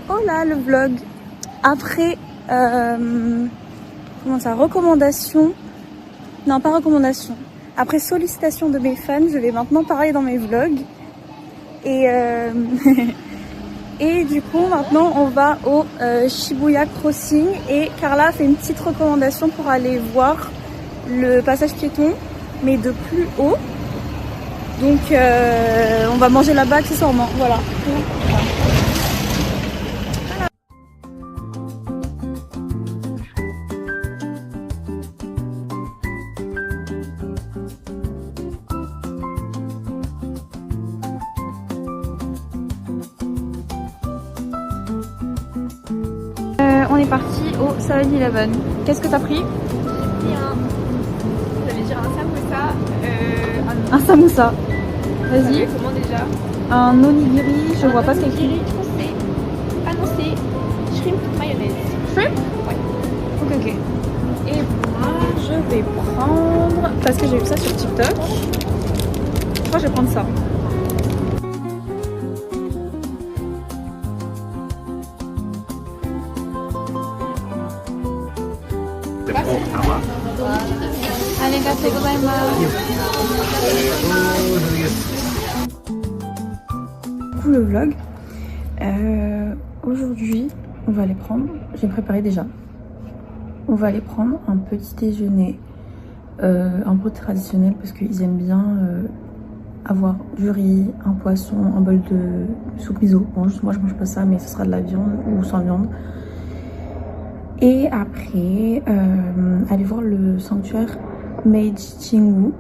Oh là, le vlog. Après, comment ça, recommandation. Non, pas recommandation. Après sollicitation de mes fans, je vais maintenant parler dans mes vlogs. Et, et du coup, maintenant, on va au Shibuya Crossing. Et Carla a fait une petite recommandation pour aller voir le passage piéton, mais de plus haut. Donc, on va manger là-bas accessoirement. Voilà. On est parti au 7-Eleven. Qu'est-ce que t'as pris? J'allais dire un samosa. Un samosa. Vas-y. Comment déjà? Un onigiri, je vois pas ce qu'il y a écrit. Ah non, c'est shrimp mayonnaise. Shrimp? Ouais. Ok. Et moi, je vais prendre... Parce que j'ai vu ça sur TikTok. Je crois que je vais prendre ça. Arigatou gozaimasu. Pour le vlog, aujourd'hui, on va aller prendre, j'ai préparé déjà, on va aller prendre un petit déjeuner un peu traditionnel parce qu'ils aiment bien avoir du riz, un poisson, un bol de soupe miso. Bon, moi je mange pas ça, mais ce sera de la viande ou sans viande. Et après, aller voir le sanctuaire Meiji Jingu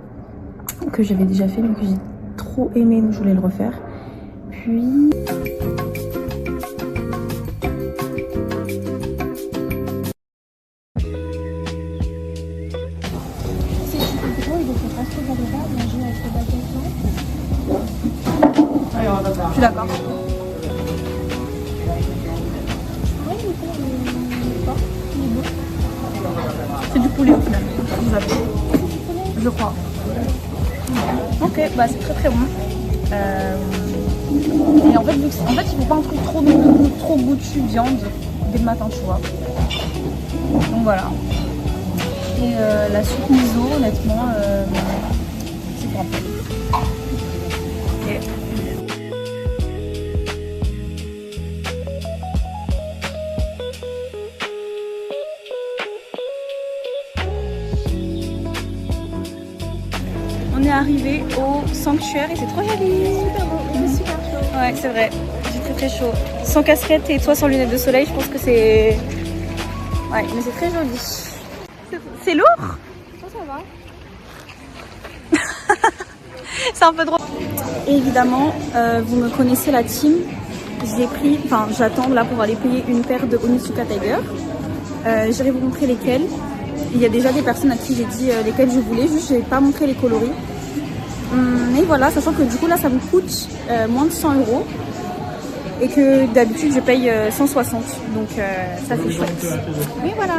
que j'avais déjà fait mais que j'ai trop aimé, donc je voulais le refaire. Puis je suis d'accord. C'est du poulet au final, je crois. Ok, bah c'est très très bon. Et en fait, il faut pas un truc trop goûtu viande dès le matin, tu vois. Donc voilà. Et la soupe miso, honnêtement, c'est pour un peu. Ok. On est arrivé au sanctuaire et c'est trop joli. Super beau, il fait super chaud. Ouais, c'est vrai. J'ai très très chaud. Sans casquette et toi sans lunettes de soleil, je pense que c'est... Ouais, mais c'est très joli. C'est lourd? Ça va. C'est un peu drôle. Et évidemment, vous me connaissez la team. J'ai pris, enfin j'attends là pour aller payer une paire de Onitsuka Tiger. J'irai vous montrer lesquelles. Il y a déjà des personnes à qui j'ai dit lesquelles je voulais, juste je n'ai pas montré les coloris. Mais voilà, sachant que du coup là ça me coûte moins de 100 € et que d'habitude je paye 160, donc ça c'est chouette. Mais voilà.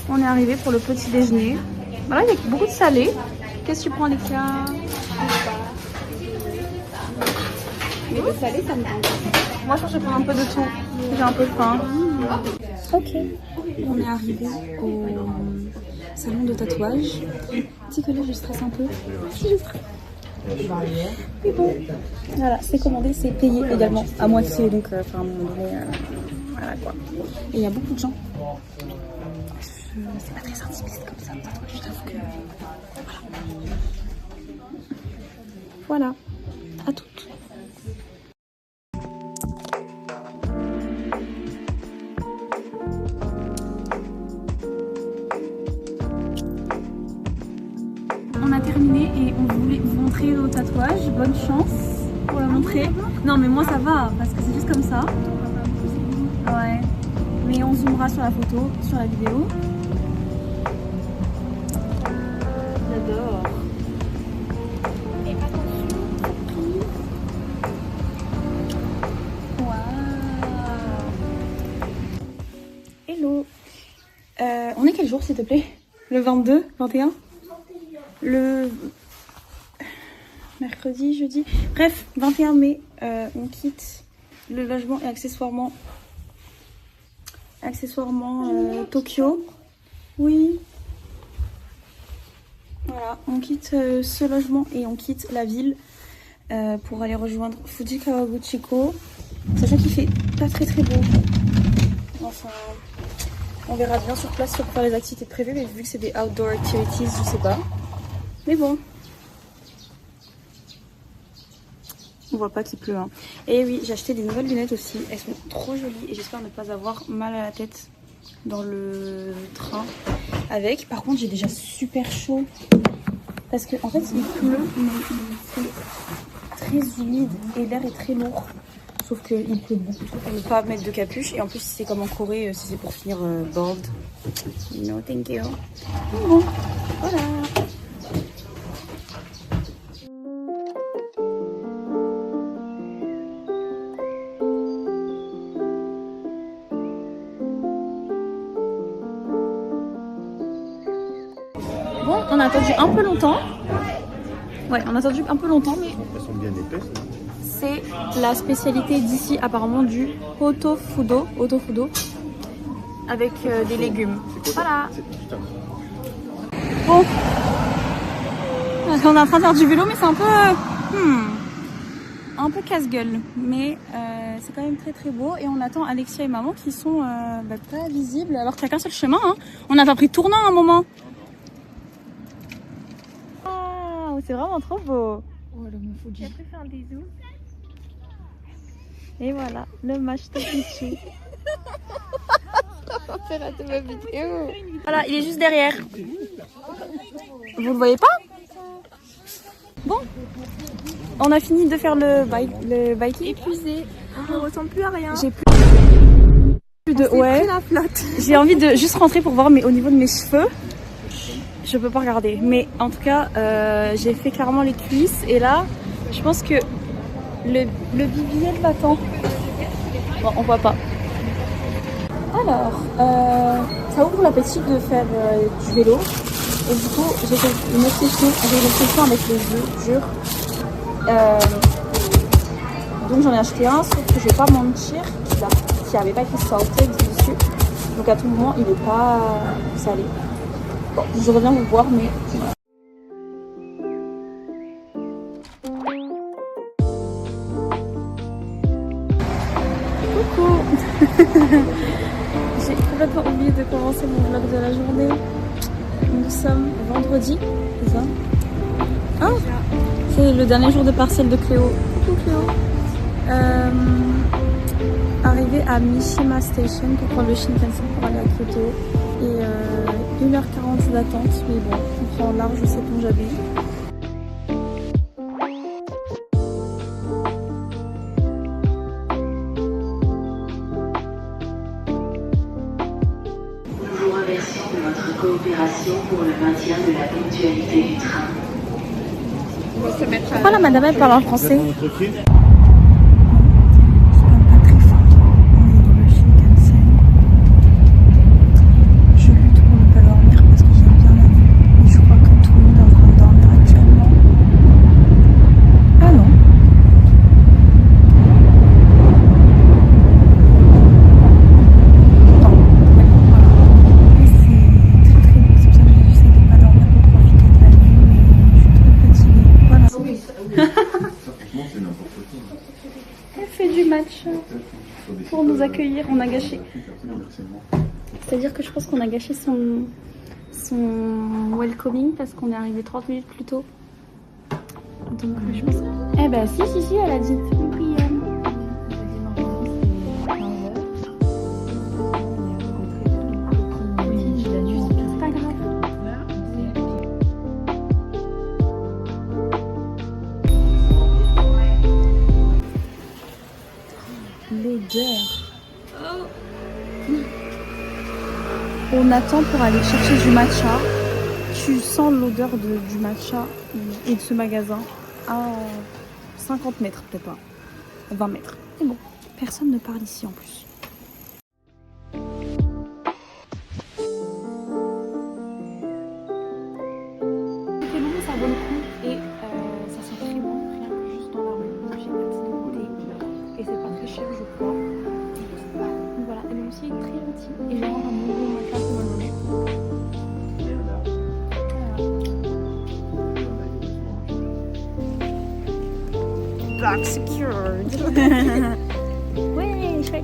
On est arrivé pour le petit déjeuner. Voilà, il y a beaucoup de salé. Qu'est-ce que tu prends, Alexia? Mais le salé, ça me tente. Moi, je pense que je vais prendre un peu de tout. J'ai un peu faim. Ok. On est arrivé au salon de tatouage. Dis que là, je stresse un peu. Si, je stresse. Mais bon, voilà, c'est commandé, c'est payé également à moitié. Donc, enfin, à un moment donné, voilà quoi. Et il y a beaucoup de gens. C'est pas très intimiste comme ça, je t'avoue que... Voilà, à toutes. On a terminé et on voulait vous montrer nos tatouages. Bonne chance pour la montrer. Non mais moi ça va, parce que c'est juste comme ça. Ouais. Mais on zoomera sur la photo, sur la vidéo. J'adore. quel jour s'il te plaît? Le 22, 21? Le mercredi, jeudi. Bref, 21 mai, on quitte le logement et accessoirement Tokyo. Oui. Voilà, on quitte ce logement et on quitte la ville pour aller rejoindre Fuji Kawaguchiko. Sachant qu'il fait pas très beau. Enfin, on verra bien sur place pour faire les activités prévues, mais vu que c'est des outdoor activities, je sais pas. Mais bon. On voit pas qu'il pleut. Hein. Et oui, j'ai acheté des nouvelles lunettes aussi. Elles sont trop jolies et j'espère ne pas avoir mal à la tête dans le train avec. Par contre, j'ai déjà super chaud. Parce que en fait, il pleut, mais il fait très humide et l'air est très lourd. Sauf qu'il pleut beaucoup. On ne peut pas mettre de capuche. Et en plus, c'est comme en Corée, si c'est pour finir bald. No, thank you. Bon, voilà. Bon, on a attendu un peu longtemps. Ouais, on a attendu un peu longtemps, mais... Elles sont bien épaisses. C'est la spécialité d'ici, apparemment, du Otofudo, avec des légumes. Voilà. Bon. On est en train de faire du vélo, mais c'est un peu casse-gueule. Mais c'est quand même très beau. Et on attend Alexia et maman qui sont pas visibles, alors qu'il n'y a qu'un seul chemin. Hein. On a pris tournant à un moment. Ah, c'est vraiment trop beau. Oh, le Fuji. J'ai après fait un bisou. Et voilà, le match de Pichu. On fait rater ma vidéo. Voilà, il est juste derrière. Vous le voyez pas? Bon, on a fini de faire le biking. Épuisée. On ne ressemble plus à rien. J'ai plus de... Ouais. La flotte. J'ai envie de juste rentrer pour voir, mais au niveau de mes cheveux, je peux pas regarder. Mais en tout cas, j'ai fait clairement les cuisses. Et là, je pense que le BBL m'attend. Bon, on voit pas. Alors, ça ouvre l'appétit de faire du vélo. Et du coup, j'ai fait une obsession avec les œufs durs. Donc j'en ai acheté un, sauf que je vais pas mentir, qui avait pas été salté dessus. Donc à tout moment, il est pas salé. Bon, je reviens vous voir, mais... Coucou. J'ai complètement oublié de commencer mon vlog de la journée. Nous sommes vendredi, c'est ça? Ah, c'est le dernier jour de partiel de Cléo. Coucou Cléo. Arrivé à Mishima Station pour prendre le Shinkansen pour aller à Kyoto. Et 1h40 d'attente, mais bon, on prend large cette Punjabi. Coopération pour le maintien de la ponctualité du train. Pourquoi la madame elle parle en français? Je lutte pour ne pas dormir parce que j'aime bien la vue. Et je crois que tout le monde est en train de dormir actuellement. Ah non. Pour nous accueillir, on a gâché. C'est-à-dire que je pense qu'on a gâché son welcoming parce qu'on est arrivé 30 minutes plus tôt. Donc je pense... Eh ben si, elle a dit oui. C'est pas grave. L'odeur. On attend pour aller chercher du matcha. Tu sens l'odeur du matcha et de ce magasin à 50 mètres, peut-être pas, 20 mètres. Et bon, personne ne parle ici en plus. Lock secured. Ouais, chouette.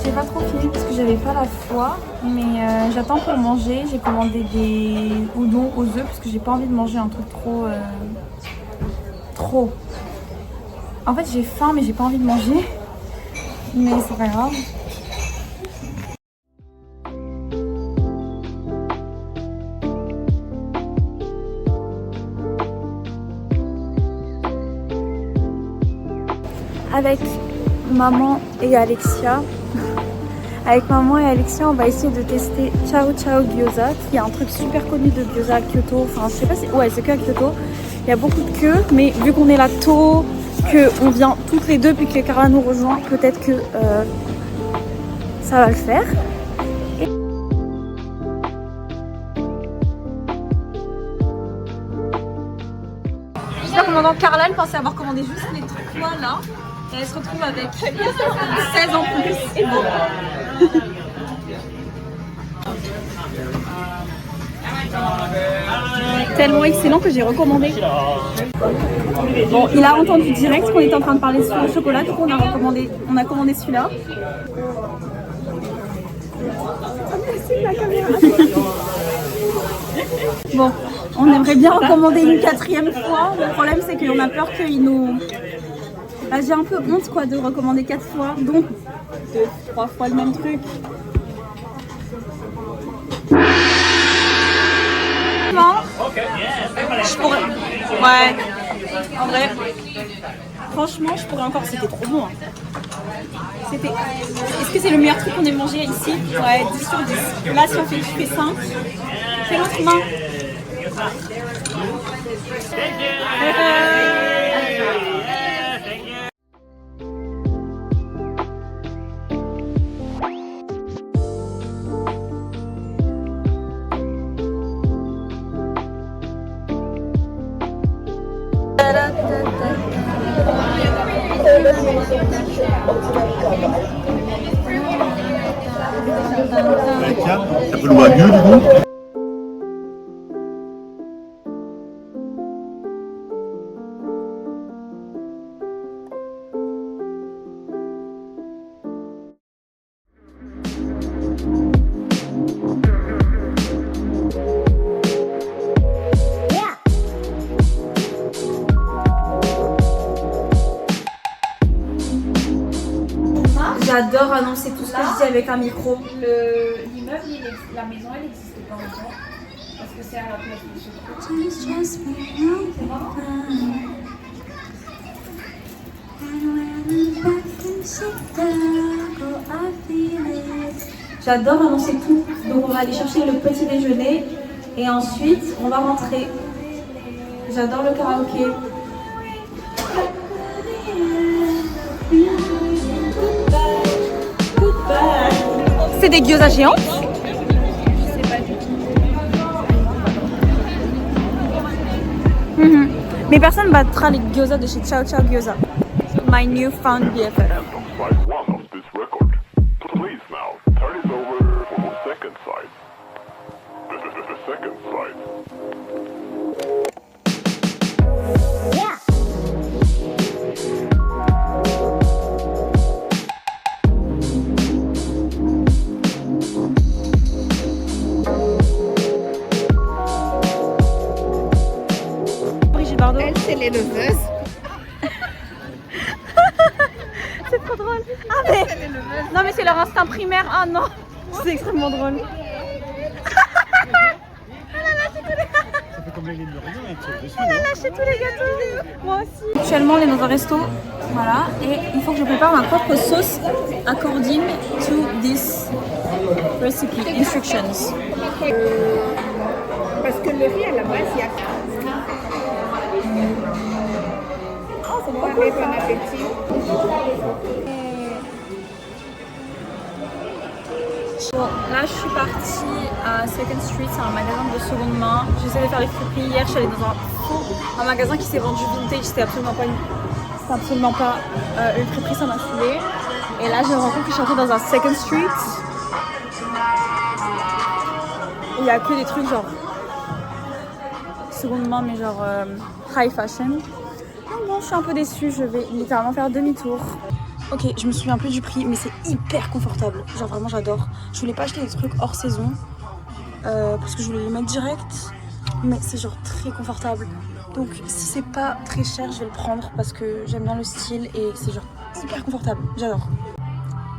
J'ai pas trop filmé parce que j'avais pas la foi, mais j'attends pour manger. J'ai commandé des udon aux œufs parce que j'ai pas envie de manger un truc trop. En fait j'ai faim mais j'ai pas envie de manger, mais c'est pas grave. Avec maman et Alexia. Avec maman et Alexia, on va essayer de tester Ciao Ciao Gyoza, qui est un truc super connu de gyoza à Kyoto. Enfin, je sais pas si... Ouais, c'est que à Kyoto. Il y a beaucoup de queues, mais vu qu'on est là tôt, qu'on vient toutes les deux, puis que Carla nous rejoint, peut-être que ça va le faire. J'espère qu'en demandant Carla, elle pensait avoir commandé juste les 3 là. Et elle se retrouve avec 16 en plus. Et bon. Tellement excellent que j'ai recommandé. Bon, il a entendu direct qu'on était en train de parler sur le chocolat, du coup on a commandé celui-là. Bon, on aimerait bien recommander une 4e fois. Le problème c'est qu'on a peur qu'il nous... Bah, j'ai un peu honte quoi de recommander 4 fois, donc 2-3 fois le même truc. Je pourrais... Ouais, en vrai, franchement, je pourrais encore, c'était trop bon. Hein. C'était... Est-ce que c'est le meilleur truc qu'on ait mangé ici? Ouais, 10 sur 10. Là, si on fait 5, fais l'autre main. Ça peut le voir mieux du coup. J'adore annoncer tout ce que je dis avec un micro. L'immeuble, la maison, elle n'existe pas encore. Parce que c'est à la place de ce J'adore annoncer tout. Donc on va aller chercher le petit déjeuner et ensuite on va rentrer. J'adore le karaoké. C'est des gyoza géantes. Je sais pas du tout. Mais personne battra les gyoza de chez Ciao Ciao Gyoza. My new found BFF. Elle, c'est l'éleveuse. C'est trop drôle. Ah mais... Non mais c'est leur instinct primaire. Ah non. C'est extrêmement drôle. Elle a lâché tous les gâteaux. Moi aussi. Actuellement on est dans un resto. Voilà. Et il faut que je prépare ma propre sauce according to this recipe instructions. Parce que le riz à la base, il y a et bon appétit. Bon, là je suis partie à Second Street, c'est un magasin de seconde main. J'essaie de faire les friperies. Hier je suis allée dans un magasin qui s'est vendu vintage, c'était absolument pas une friperie, ça m'a saoulée. Et là j'ai rencontré que je suis entrée dans un Second Street. Il n'y a que des trucs genre seconde main mais genre high fashion. Donc bon, je suis un peu déçue, je vais littéralement faire demi-tour. Ok, je me souviens plus du prix, mais c'est hyper confortable. Genre vraiment j'adore. Je voulais pas acheter des trucs hors saison parce que je voulais les mettre direct, mais c'est genre très confortable. Donc si c'est pas très cher, je vais le prendre parce que j'aime bien le style et c'est genre super confortable. J'adore.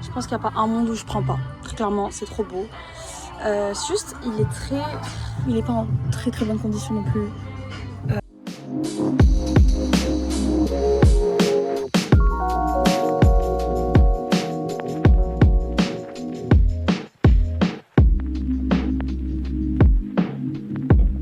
Je pense qu'il n'y a pas un monde où je prends pas. Très clairement, c'est trop beau. C'est juste, il est pas en très très bonne condition non plus.